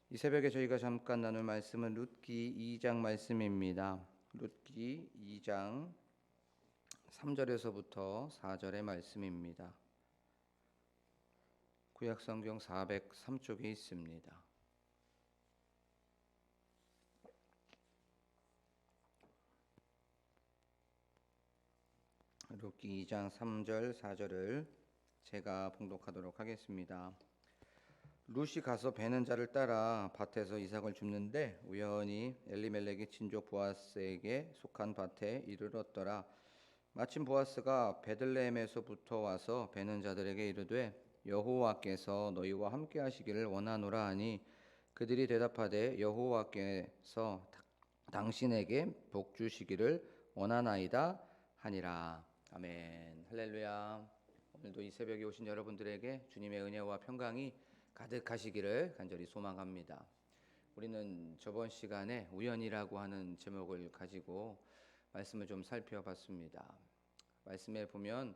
이 새벽에 저희가 잠깐 나눌 말씀은 룻기 2장 말씀입니다. 룻기 2장 3절에서부터 4절의 말씀입니다. 구약성경 403쪽에 있습니다. 룻기 2장 3절 4절을 제가 봉독하도록 하겠습니다. 룻이 가서 베는 자를 따라 밭에서 이삭을 줍는데 우연히 엘리멜렉의 친족 보아스에게 속한 밭에 이르렀더라. 마침 보아스가 베들레헴에서부터 와서 베는 자들에게 이르되 여호와께서 너희와 함께 하시기를 원하노라 하니 그들이 대답하되 여호와께서 당신에게 복 주시기를 원하나이다 하니라. 아멘. 할렐루야. 오늘도 이 새벽에 오신 여러분들에게 주님의 은혜와 평강이 가득하시기를 간절히 소망합니다. 우리는 저번 시간에 우연이라고 하는 제목을 가지고 말씀을 좀 살펴봤습니다. 말씀에 보면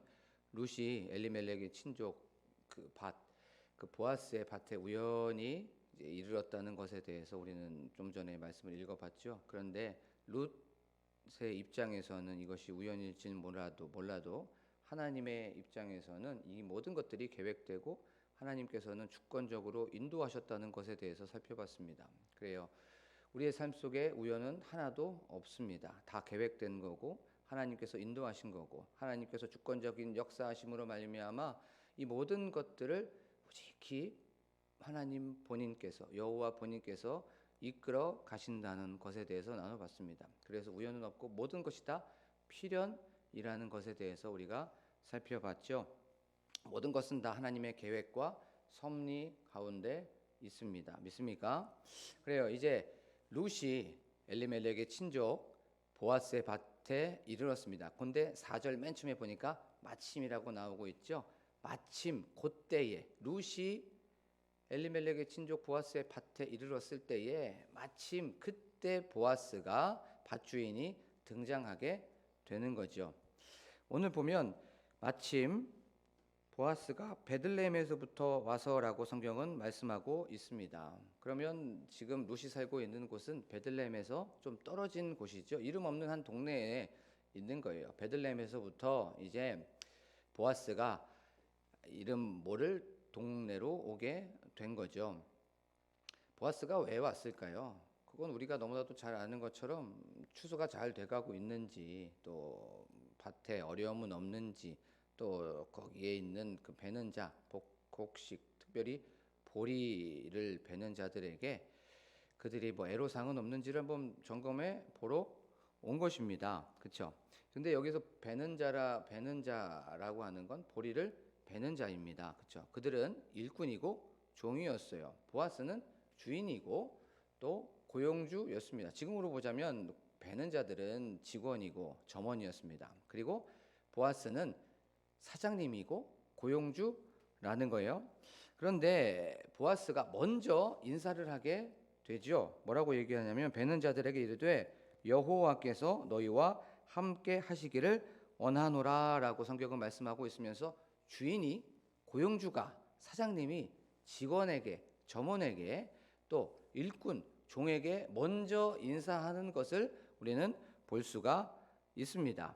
룻이 엘리멜렉의 친족 그 보아스의 밭에 우연히 이르렀다는 것에 대해서 우리는 좀 전에 말씀을 읽어봤죠. 그런데 룻의 입장에서는 이것이 우연일지는 몰라도 하나님의 입장에서는 이 모든 것들이 계획되고 하나님께서는 주권적으로 인도하셨다는 것에 대해서 살펴봤습니다. 그래요. 우리의 삶 속에 우연은 하나도 없습니다. 다 계획된 거고 하나님께서 인도하신 거고 하나님께서 주권적인 역사하심으로 말미암아 이 모든 것들을 오직히 하나님 본인께서 여호와 본인께서 이끌어 가신다는 것에 대해서 나눠봤습니다. 그래서 우연은 없고 모든 것이 다 필연이라는 것에 대해서 우리가 살펴봤죠. 모든 것은 다 하나님의 계획과 섭리 가운데 있습니다. 믿습니까? 그래요. 이제 룻이 엘리멜렉의 친족 보아스의 밭에 이르렀습니다. 근데 4절 맨 처음에 보니까 마침이라고 나오고 있죠. 마침 그때에 룻이 엘리멜렉의 친족 보아스의 밭에 이르렀을 때에 마침 그때 보아스가 밭주인이 등장하게 되는 거죠. 오늘 보면 마침 보아스가 베들레헴에서부터 와서라고 성경은 말씀하고 있습니다. 그러면 지금 룻이 살고 있는 곳은 베들레헴에서 좀 떨어진 곳이죠. 이름 없는 한 동네에 있는 거예요. 베들레헴에서부터 이제 보아스가 이름 모를 동네로 오게 된 거죠. 보아스가 왜 왔을까요? 그건 우리가 너무나도 잘 아는 것처럼 추수가 잘 돼가고 있는지 또 밭에 어려움은 없는지 또 거기에 있는 그 베는 자, 곡식, 특별히 보리를 베는 자들에게 그들이 뭐 애로사항은 없는지를 한번 점검해 보러 온 것입니다. 그렇죠? 근데 여기서 베는 자라고 하는 건 보리를 베는 자입니다. 그렇죠? 그들은 일꾼이고 종이었어요. 보아스는 주인이고 또 고용주였습니다. 지금으로 보자면 베는 자들은 직원이고 점원이었습니다. 그리고 보아스는 사장님이고 고용주라는 거예요. 그런데 보아스가 먼저 인사를 하게 되죠. 뭐라고 얘기하냐면 베는 자들에게 이르되 여호와께서 너희와 함께 하시기를 원하노라라고 성경은 말씀하고 있으면서 주인이 고용주가 사장님이 직원에게 점원에게 또 일꾼 종에게 먼저 인사하는 것을 우리는 볼 수가 있습니다.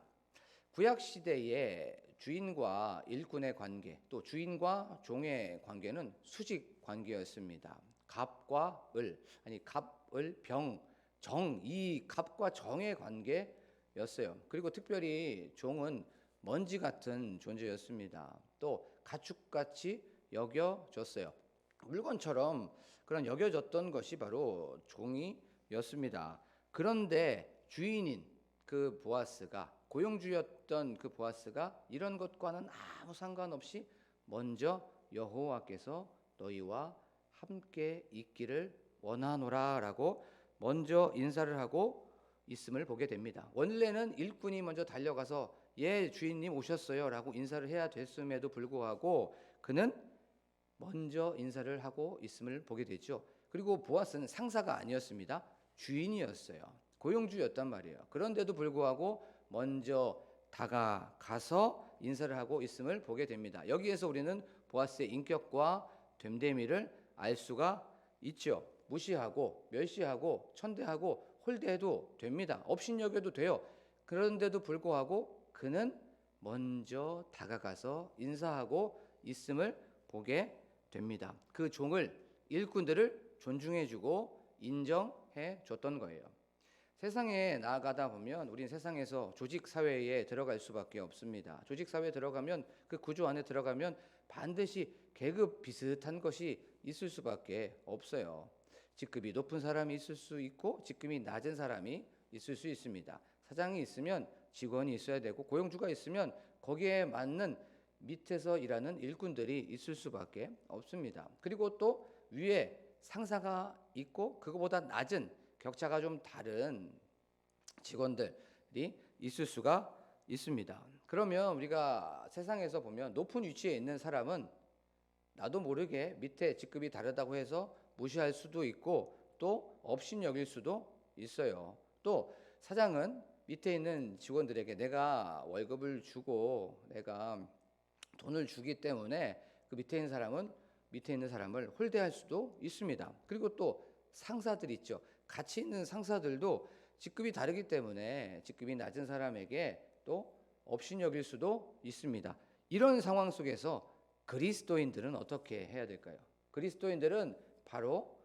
구약 시대의 주인과 일꾼의 관계, 또 주인과 종의 관계는 수직 관계였습니다. 갑과 을, 병, 정, 이 갑과 정의 관계였어요. 그리고 특별히 종은 먼지 같은 존재였습니다. 또 가축같이 여겨졌어요. 물건처럼 그런 여겨졌던 것이 바로 종이었습니다. 그런데 주인인 그 보아스가 고용주였던 그 보아스가 이런 것과는 아무 상관없이 먼저 여호와께서 너희와 함께 있기를 원하노라라고 먼저 인사를 하고 있음을 보게 됩니다. 원래는 일꾼이 먼저 달려가서 예 주인님 오셨어요라고 인사를 해야 됐음에도 불구하고 그는 먼저 인사를 하고 있음을 보게 되죠. 그리고 보아스는 상사가 아니었습니다. 주인이었어요. 고용주였단 말이에요. 그런데도 불구하고 먼저 다가가서 인사를 하고 있음을 보게 됩니다. 여기에서 우리는 보아스의 인격과 됨됨이를 알 수가 있죠. 무시하고 멸시하고 천대하고 홀대해도 됩니다. 업신여겨도 돼요. 그런데도 불구하고 그는 먼저 다가가서 인사하고 있음을 보게 됩니다. 그 종을 일꾼들을 존중해주고 인정해 줬던 거예요. 세상에 나아가다 보면 우린 세상에서 조직 사회에 들어갈 수밖에 없습니다. 조직 사회에 들어가면 그 구조 안에 들어가면 반드시 계급 비슷한 것이 있을 수밖에 없어요. 직급이 높은 사람이 있을 수 있고 직급이 낮은 사람이 있을 수 있습니다. 사장이 있으면 직원이 있어야 되고 고용주가 있으면 거기에 맞는 밑에서 일하는 일꾼들이 있을 수밖에 없습니다. 그리고 또 위에 상사가 있고 그거보다 낮은 격차가 좀 다른 직원들이 있을 수가 있습니다. 그러면 우리가 세상에서 보면 높은 위치에 있는 사람은 나도 모르게 밑에 직급이 다르다고 해서 무시할 수도 있고 또 업신여길 수도 있어요. 또 사장은 밑에 있는 직원들에게 내가 월급을 주고 내가 돈을 주기 때문에 그 밑에 있는 사람을 홀대할 수도 있습니다. 그리고 또 상사들 있죠. 같이 있는 상사들도 직급이 다르기 때문에 직급이 낮은 사람에게 또 업신여길 수도 있습니다. 이런 상황 속에서 그리스도인들은 어떻게 해야 될까요? 그리스도인들은 바로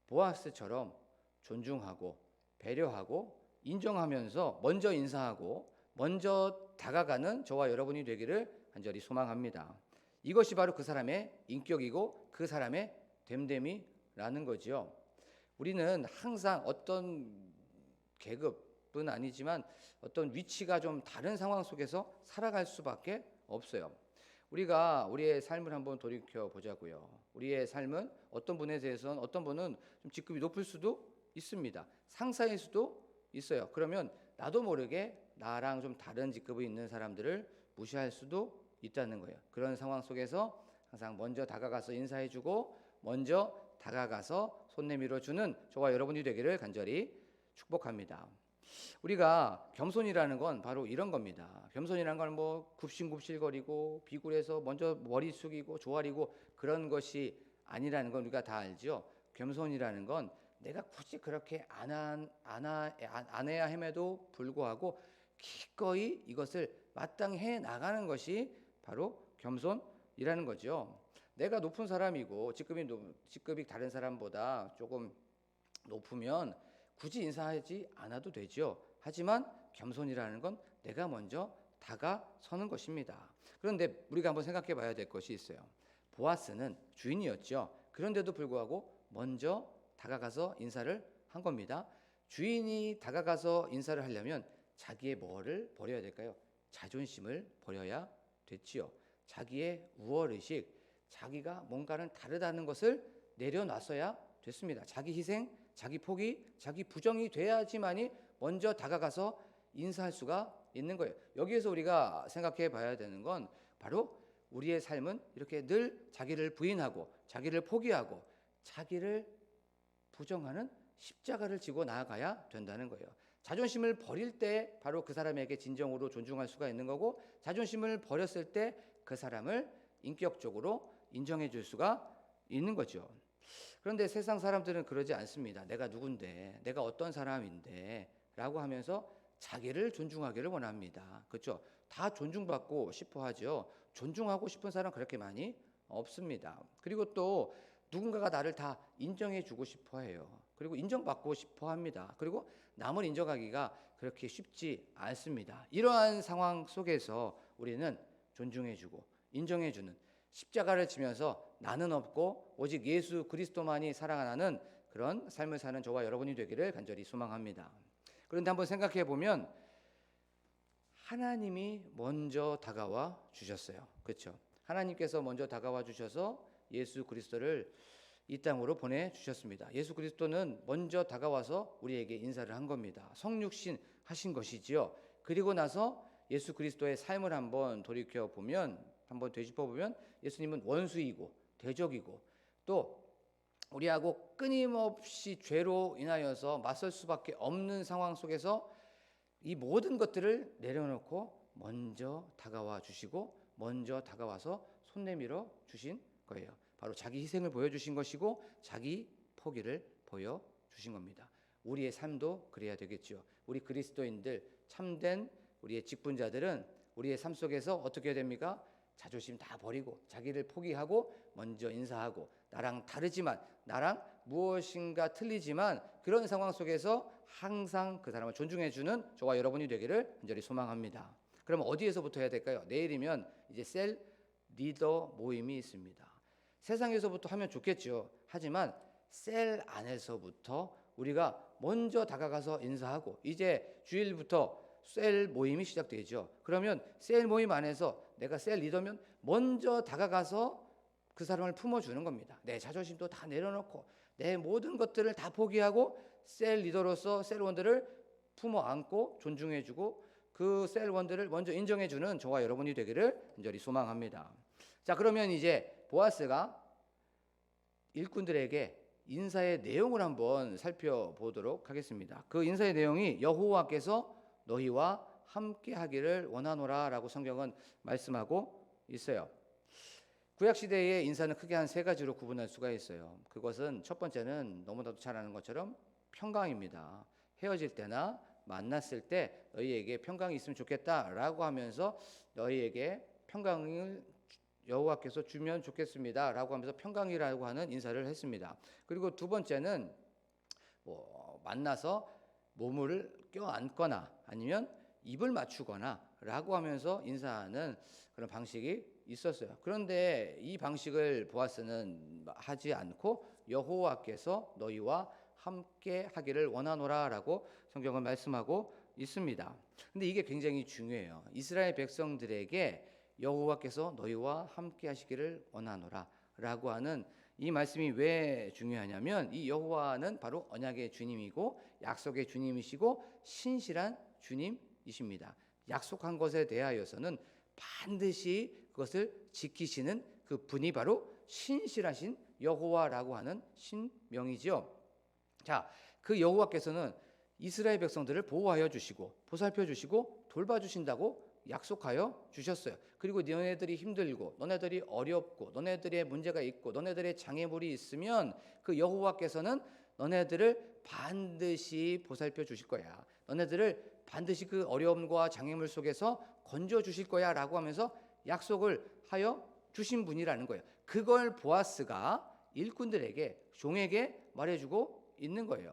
보아스처럼 존중하고 배려하고 인정하면서 먼저 인사하고 먼저 다가가는 저와 여러분이 되기를 간절히 소망합니다. 이것이 바로 그 사람의 인격이고 그 사람의 됨됨이라는 거죠. 우리는 항상 어떤 계급은 아니지만 어떤 위치가 좀 다른 상황 속에서 살아갈 수밖에 없어요. 우리가 우리의 삶을 한번 돌이켜 보자고요. 우리의 삶은 어떤 분에 대해서는 어떤 분은 좀 직급이 높을 수도 있습니다. 상사일 수도 있어요. 그러면 나도 모르게 나랑 좀 다른 직급이 있는 사람들을 무시할 수도 있다는 거예요. 그런 상황 속에서 항상 먼저 다가가서 인사해주고 먼저 다가가서 손 내밀어 주는 저와 여러분이 되기를 간절히 축복합니다. 우리가 겸손이라는 건 바로 이런 겁니다. 겸손이라는 건 뭐 굽신굽신거리고 비굴해서 먼저 머리 숙이고 조아리고 그런 것이 아니라는 건 우리가 다 알죠. 겸손이라는 건 내가 굳이 그렇게 안 해야 함에도 불구하고 기꺼이 이것을 마땅히 해 나가는 것이 바로 겸손이라는 거죠. 내가 높은 사람이고 직급이 다른 사람보다 조금 높으면 굳이 인사하지 않아도 되죠. 하지만 겸손이라는 건 내가 먼저 다가서는 것입니다. 그런데 우리가 한번 생각해 봐야 될 것이 있어요. 보아스는 주인이었죠. 그런데도 불구하고 먼저 다가가서 인사를 한 겁니다. 주인이 다가가서 인사를 하려면 자기의 뭐를 버려야 될까요? 자존심을 버려야 됐지요. 자기의 우월의식, 자기가 뭔가는 다르다는 것을 내려놨어야 됐습니다. 자기 희생, 자기 포기, 자기 부정이 돼야지만이 먼저 다가가서 인사할 수가 있는 거예요. 여기에서 우리가 생각해 봐야 되는 건 바로 우리의 삶은 이렇게 늘 자기를 부인하고 자기를 포기하고 자기를 부정하는 십자가를 지고 나아가야 된다는 거예요. 자존심을 버릴 때 바로 그 사람에게 진정으로 존중할 수가 있는 거고 자존심을 버렸을 때 그 사람을 인격적으로 인정해 줄 수가 있는 거죠. 그런데 세상 사람들은 그러지 않습니다. 내가 누군데, 내가 어떤 사람인데 라고 하면서 자기를 존중하기를 원합니다. 그렇죠? 다 존중받고 싶어 하죠. 존중하고 싶은 사람 그렇게 많이 없습니다. 그리고 또 누군가가 나를 다 인정해 주고 싶어 해요. 그리고 인정받고 싶어 합니다. 그리고 남을 인정하기가 그렇게 쉽지 않습니다. 이러한 상황 속에서 우리는 존중해 주고 인정해 주는 십자가를 지면서 나는 없고 오직 예수 그리스도만이 살아가는 그런 삶을 사는 저와 여러분이 되기를 간절히 소망합니다. 그런데 한번 생각해 보면 하나님이 먼저 다가와 주셨어요. 그렇죠? 하나님께서 먼저 다가와 주셔서 예수 그리스도를 이 땅으로 보내주셨습니다. 예수 그리스도는 먼저 다가와서 우리에게 인사를 한 겁니다. 성육신 하신 것이지요. 그리고 나서 예수 그리스도의 삶을 한번 돌이켜보면 한번 되짚어보면 예수님은 원수이고 대적이고 또 우리하고 끊임없이 죄로 인하여서 맞설 수밖에 없는 상황 속에서 이 모든 것들을 내려놓고 먼저 다가와 주시고 먼저 다가와서 손 내밀어 주신 거예요. 바로 자기 희생을 보여주신 것이고 자기 포기를 보여주신 겁니다. 우리의 삶도 그래야 되겠죠. 우리 그리스도인들, 참된 우리의 직분자들은 우리의 삶 속에서 어떻게 해야 됩니까? 자존심 다 버리고 자기를 포기하고 먼저 인사하고, 나랑 다르지만, 나랑 무엇인가 틀리지만 그런 상황 속에서 항상 그 사람을 존중해주는 저와 여러분이 되기를 간절히 소망합니다. 그럼 어디에서부터 해야 될까요? 내일이면 이제 셀 리더 모임이 있습니다. 세상에서부터 하면 좋겠죠. 하지만 셀 안에서부터 우리가 먼저 다가가서 인사하고, 이제 주일부터 셀 모임이 시작되죠. 그러면 셀 모임 안에서 내가 셀 리더면 먼저 다가가서 그 사람을 품어주는 겁니다. 내 자존심도 다 내려놓고 내 모든 것들을 다 포기하고 셀 리더로서 셀원들을 품어 안고 존중해주고 그 셀원들을 먼저 인정해주는 저와 여러분이 되기를 간절히 소망합니다. 자, 그러면 이제 보아스가 일꾼들에게 인사의 내용을 한번 살펴보도록 하겠습니다. 그 인사의 내용이 여호와께서 너희와 함께 하기를 원하노라 라고 성경은 말씀하고 있어요. 구약시대의 인사는 크게 한 세 가지로 구분할 수가 있어요. 그것은 첫 번째는 너무나도 잘 아는 것처럼 평강입니다. 헤어질 때나 만났을 때 너희에게 평강이 있으면 좋겠다라고 하면서 너희에게 평강을 여호와께서 주면 좋겠습니다 라고 하면서 평강이라고 하는 인사를 했습니다. 그리고 두 번째는 만나서 몸을 껴안거나 아니면 입을 맞추거나 라고 하면서 인사하는 그런 방식이 있었어요. 그런데 이 방식을 보아스는 하지 않고 여호와께서 너희와 함께 하기를 원하노라 라고 성경은 말씀하고 있습니다. 근데 이게 굉장히 중요해요. 이스라엘 백성들에게 여호와께서 너희와 함께 하시기를 원하노라 라고 하는 이 말씀이 왜 중요하냐면, 이 여호와는 바로 언약의 주님이고 약속의 주님이시고 신실한 주님이십니다. 약속한 것에 대하여서는 반드시 그것을 지키시는 그 분이 바로 신실하신 여호와라고 하는 신명이죠. 자, 그 여호와께서는 이스라엘 백성들을 보호하여 주시고 보살펴 주시고 돌봐 주신다고 약속하여 주셨어요. 그리고 너네들이 힘들고 너네들이 어렵고 너네들의 문제가 있고 너네들의 장애물이 있으면 그 여호와께서는 너네들을 반드시 보살펴 주실 거야. 너네들을 반드시 그 어려움과 장애물 속에서 건져 주실 거야 라고 하면서 약속을 하여 주신 분이라는 거예요. 그걸 보아스가 일꾼들에게, 종에게 말해주고 있는 거예요.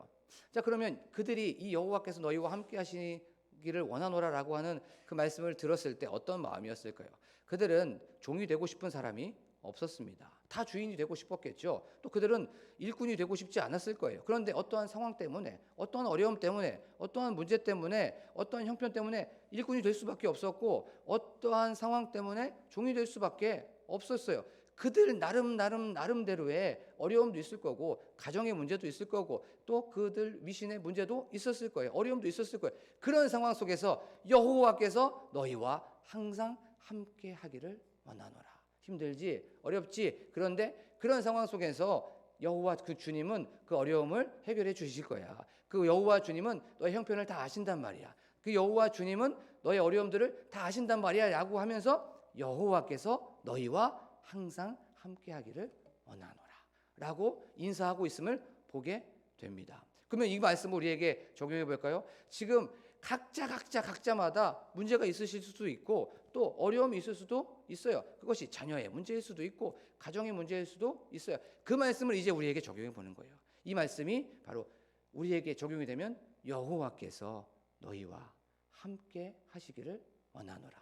자, 그러면 그들이 이 여호와께서 너희와 함께 하시기를 원하노라라고 하는 그 말씀을 들었을 때 어떤 마음이었을까요? 그들은 종이 되고 싶은 사람이 없었습니다. 다 주인이 되고 싶었겠죠. 또 그들은 일꾼이 되고 싶지 않았을 거예요. 그런데 어떠한 상황 때문에, 어떠한 어려움 때문에, 어떠한 문제 때문에, 어떠한 형편 때문에 일꾼이 될 수밖에 없었고, 어떠한 상황 때문에 종이 될 수밖에 없었어요. 그들 나름대로의 어려움도 있을 거고, 가정의 문제도 있을 거고, 또 그들 미신의 문제도 있었을 거예요. 어려움도 있었을 거예요. 그런 상황 속에서 여호와께서 너희와 항상 함께 하기를 원하노라. 힘들지, 어렵지. 그런데 그런 상황 속에서 여호와 그 주님은 그 어려움을 해결해 주실 거야. 그 여호와 주님은 너의 형편을 다 아신단 말이야. 그 여호와 주님은 너의 어려움들을 다 아신단 말이야 라고 하면서 여호와께서 너희와 항상 함께 하기를 원하노라 라고 인사하고 있음을 보게 됩니다. 그러면 이 말씀을 우리에게 적용해 볼까요? 지금 각자마다 문제가 있으실 수도 있고 또 어려움이 있을 수도 있어요. 그것이 자녀의 문제일 수도 있고 가정의 문제일 수도 있어요. 그 말씀을 이제 우리에게 적용해 보는 거예요. 이 말씀이 바로 우리에게 적용이 되면 여호와께서 너희와 함께 하시기를 원하노라.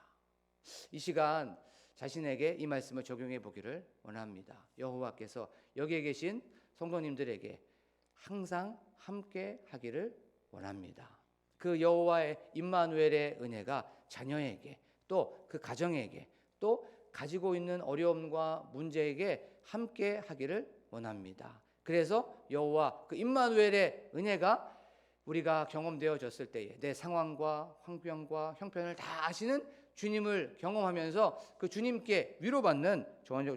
이 시간 자신에게 이 말씀을 적용해 보기를 원합니다. 여호와께서 여기에 계신 성도님들에게 항상 함께 하기를 원합니다. 그 여호와의 임마누엘의 은혜가 자녀에게 또 그 가정에게 또 가지고 있는 어려움과 문제에게 함께 하기를 원합니다. 그래서 여호와 그 임마누엘의 은혜가 우리가 경험되어졌을 때에 내 상황과 환경과 형편을 다 아시는 주님을 경험하면서 그 주님께 위로받는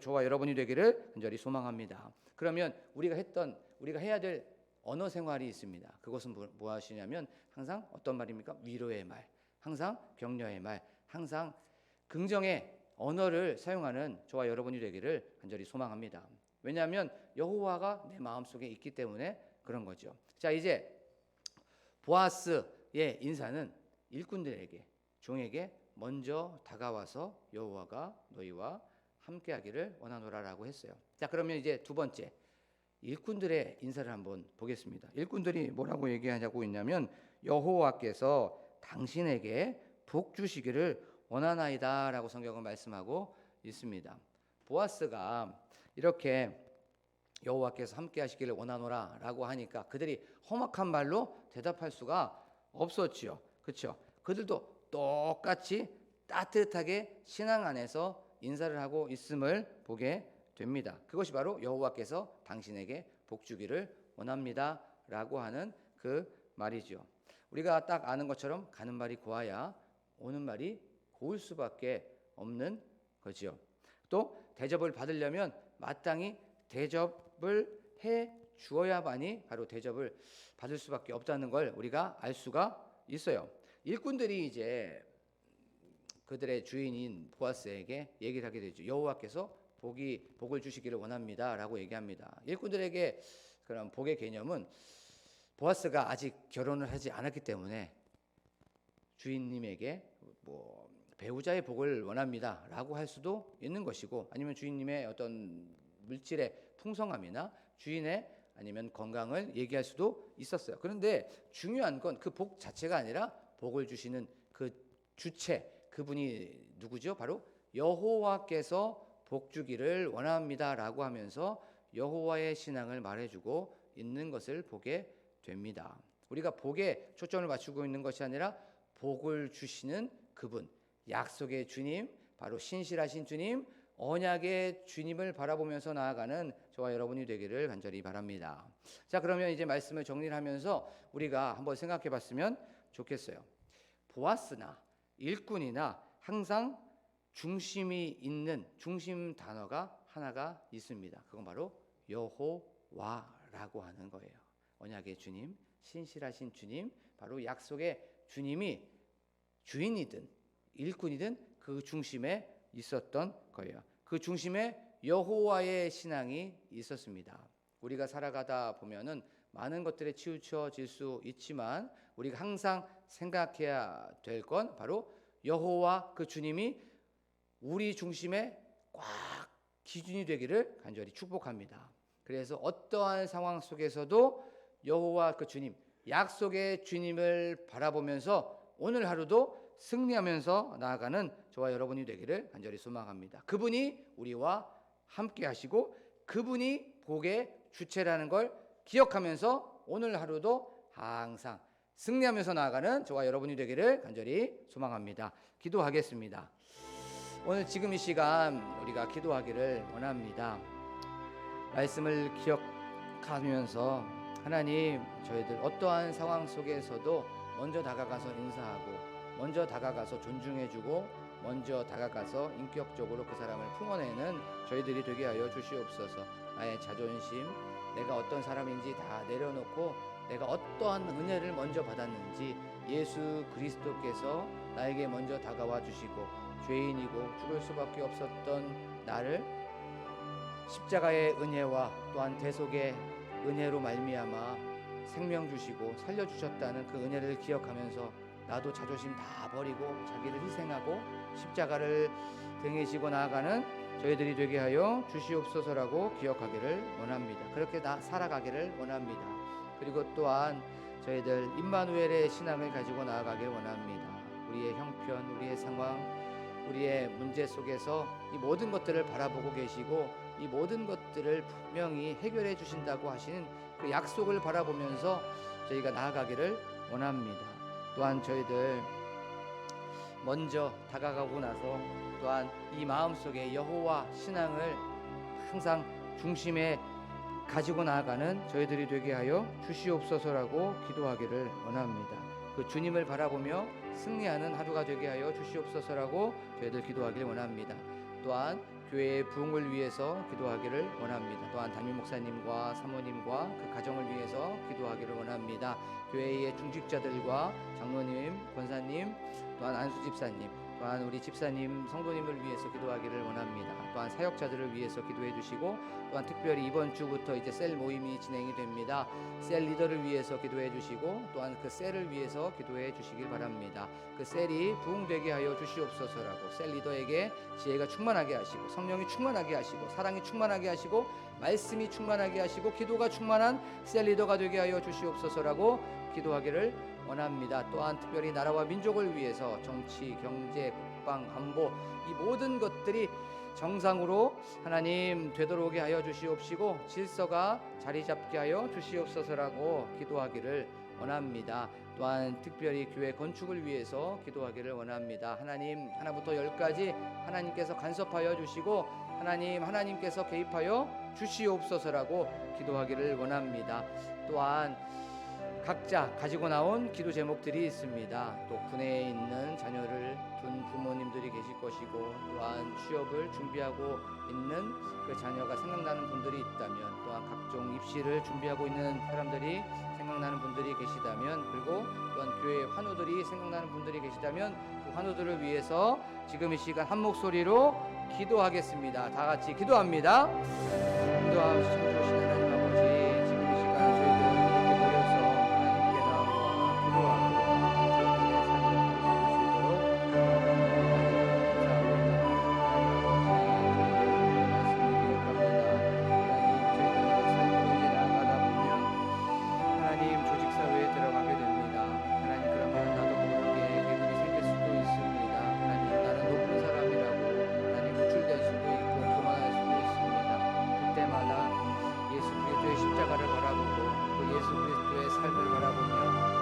저와 여러분이 되기를 간절히 소망합니다. 그러면 우리가 해야 될 언어 생활이 있습니다. 그것은 무엇이냐면 항상 어떤 말입니까? 위로의 말, 항상 격려의 말, 항상 긍정의 언어를 사용하는 저와 여러분이 되기를 간절히 소망합니다. 왜냐하면 여호와가 내 마음속에 있기 때문에 그런 거죠. 자, 이제 보아스의 인사는 일꾼들에게, 종에게 먼저 다가와서 여호와가 너희와 함께하기를 원하노라라고 했어요. 자, 그러면 이제 두 번째 일꾼들의 인사를 한번 보겠습니다. 일꾼들이 뭐라고 얘기하냐고 있냐면 여호와께서 당신에게 복 주시기를 원하나이다라고 성경은 말씀하고 있습니다. 보아스가 이렇게 여호와께서 함께 하시기를 원하노라라고 하니까 그들이 험악한 말로 대답할 수가 없었지요. 그렇죠? 그들도 똑같이 따뜻하게 신앙 안에서 인사를 하고 있음을 보게 됩니다. 그것이 바로 여호와께서 당신에게 복 주기를 원합니다라고 하는 그 말이죠. 우리가 딱 아는 것처럼 가는 말이 고와야 오는 말이 고울 수밖에 없는 거지요. 또 대접을 받으려면 마땅히 대접을 해 주어야만이 바로 대접을 받을 수밖에 없다는 걸 우리가 알 수가 있어요. 일꾼들이 이제 그들의 주인인 보아스에게 얘기를 하게 되죠. 여호와께서 복을 주시기를 원합니다라고 얘기합니다. 일꾼들에게 그런 복의 개념은 보아스가 아직 결혼을 하지 않았기 때문에 주인님에게 뭐 배우자의 복을 원합니다라고 할 수도 있는 것이고, 아니면 주인님의 어떤 물질의 풍성함이나 주인의 아니면 건강을 얘기할 수도 있었어요. 그런데 중요한 건 그 복 자체가 아니라 복을 주시는 그 주체, 그분이 누구죠? 바로 여호와께서 복 주기를 원합니다라고 하면서 여호와의 신앙을 말해주고 있는 것을 보게 됩니다. 우리가 복에 초점을 맞추고 있는 것이 아니라 복을 주시는 그분, 약속의 주님, 바로 신실하신 주님, 언약의 주님을 바라보면서 나아가는 저와 여러분이 되기를 간절히 바랍니다. 자, 그러면 이제 말씀을 정리를 하면서 우리가 한번 생각해 봤으면 좋겠어요. 보아스나 일꾼이나 항상 중심이 있는 중심 단어가 하나가 있습니다. 그건 바로 여호와라고 하는 거예요. 언약의 주님, 신실하신 주님, 바로 약속의 주님이 주인이든 일꾼이든 그 중심에 있었던 거예요. 그 중심에 여호와의 신앙이 있었습니다. 우리가 살아가다 보면은 많은 것들에 치우쳐질 수 있지만 우리가 항상 생각해야 될 건 바로 여호와 그 주님이 우리 중심에 꽉 기준이 되기를 간절히 축복합니다. 그래서 어떠한 상황 속에서도 여호와 그 주님, 약속의 주님을 바라보면서 오늘 하루도 승리하면서 나아가는 저와 여러분이 되기를 간절히 소망합니다. 그분이 우리와 함께 하시고 그분이 복의 주체라는 걸 기억하면서 오늘 하루도 항상 승리하면서 나아가는 저와 여러분이 되기를 간절히 소망합니다. 기도하겠습니다. 오늘 지금 이 시간 우리가 기도하기를 원합니다. 말씀을 기억하면서 하나님, 저희들 어떠한 상황 속에서도 먼저 다가가서 인사하고 먼저 다가가서 존중해주고 먼저 다가가서 인격적으로 그 사람을 품어내는 저희들이 되게 하여 주시옵소서. 나의 자존심, 내가 어떤 사람인지 다 내려놓고 내가 어떠한 은혜를 먼저 받았는지 예수 그리스도께서 나에게 먼저 다가와 주시고 죄인이고 죽을 수밖에 없었던 나를 십자가의 은혜와 또한 대속의 은혜로 말미암아 생명 주시고 살려주셨다는 그 은혜를 기억하면서 나도 자존심 다 버리고 자기를 희생하고 십자가를 등에 지고 나아가는 저희들이 되게 하여 주시옵소서라고 기억하기를 원합니다. 그렇게 살아가기를 원합니다. 그리고 또한 저희들 임마누엘의 신앙을 가지고 나아가기를 원합니다. 우리의 형편, 우리의 상황, 우리의 문제 속에서 이 모든 것들을 바라보고 계시고 이 모든 것들을 분명히 해결해 주신다고 하시는 그 약속을 바라보면서 저희가 나아가기를 원합니다. 또한 저희들 먼저 다가가고 나서 또한 이 마음속에 여호와 신앙을 항상 중심에 가지고 나아가는 저희들이 되게 하여 주시옵소서라고 기도하기를 원합니다. 그 주님을 바라보며 승리하는 하루가 되게 하여 주시옵소서라고 저희들 기도하기를 원합니다. 또한 교회의 부흥을 위해서 기도하기를 원합니다. 또한 담임 목사님과 사모님과 그 가정을 위해서 기도하기를 원합니다. 교회의 중직자들과 장로님, 권사님, 또한 안수 집사님, 또한 우리 집사님, 성도님을 위해서 기도하기를 원합니다. 또한 사역자들을 위해서 기도해 주시고, 또한 특별히 이번 주부터 이제 셀 모임이 진행이 됩니다. 셀 리더를 위해서 기도해 주시고, 또한 그 셀을 위해서 기도해 주시길 바랍니다. 그 셀이 부흥되게 하여 주시옵소서라고, 셀 리더에게 지혜가 충만하게 하시고, 성령이 충만하게 하시고, 사랑이 충만하게 하시고, 말씀이 충만하게 하시고, 기도가 충만한 셀 리더가 되게 하여 주시옵소서라고 기도하기를 원합니다. 또한 특별히 나라와 민족을 위해서 정치, 경제, 국방, 안보 이 모든 것들이 정상으로 하나님 되돌아오게 하여 주시옵시고, 질서가 자리 잡게 하여 주시옵소서라고 기도하기를 원합니다. 또한 특별히 교회 건축을 위해서 기도하기를 원합니다. 하나님, 하나부터 열까지 하나님께서 간섭하여 주시고, 하나님께서 개입하여 주시옵소서라고 기도하기를 원합니다. 또한 각자 가지고 나온 기도 제목들이 있습니다. 또 군에 있는 자녀를 둔 부모님들이 계실 것이고, 또한 취업을 준비하고 있는 그 자녀가 생각나는 분들이 있다면, 또한 각종 입시를 준비하고 있는 사람들이 생각나는 분들이 계시다면, 그리고 또한 교회 환우들이 생각나는 분들이 계시다면, 그 환우들을 위해서 지금 이 시간 한 목소리로 기도하겠습니다. 다 같이 기도합니다. 기도하시는 하나님 아버지, 지금 이 시간 저희들 이렇게 모여서 하나님께 나와 기도하고 저희들의 삶을 보여줄 수 있도록 하나님, 조직 사회에 들어가게 됩니다. 하나님, 그러면 나도 모르게 계급이 생길 수도 있습니다. 하나님, 나는 높은 사람이라고 하나님 노출될 수도 있고 교만할 수도 있습니다. 그때마다 예수 그리스도의 십자가를 바라보고 또 예수 그리스도의 삶을 바라보며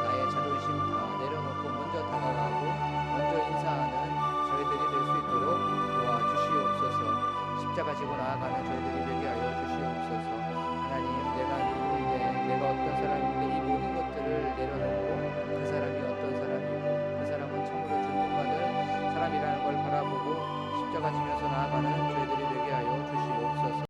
나의 자존심 다 내려놓고 먼저 다가가고 먼저 인사하는 저희들이 될 수 있도록 도와주시옵소서. 십자가 지고 나아가는 저희들이 되게 하여 주시옵소서. 하나님, 내가 누구인데, 내가 어떤 사람인데 이 모든 것들을 내려놓고 그 사람이 어떤 사람이고 그 사람은 참으로 존중받을 사람이라는 걸 바라보고 십자가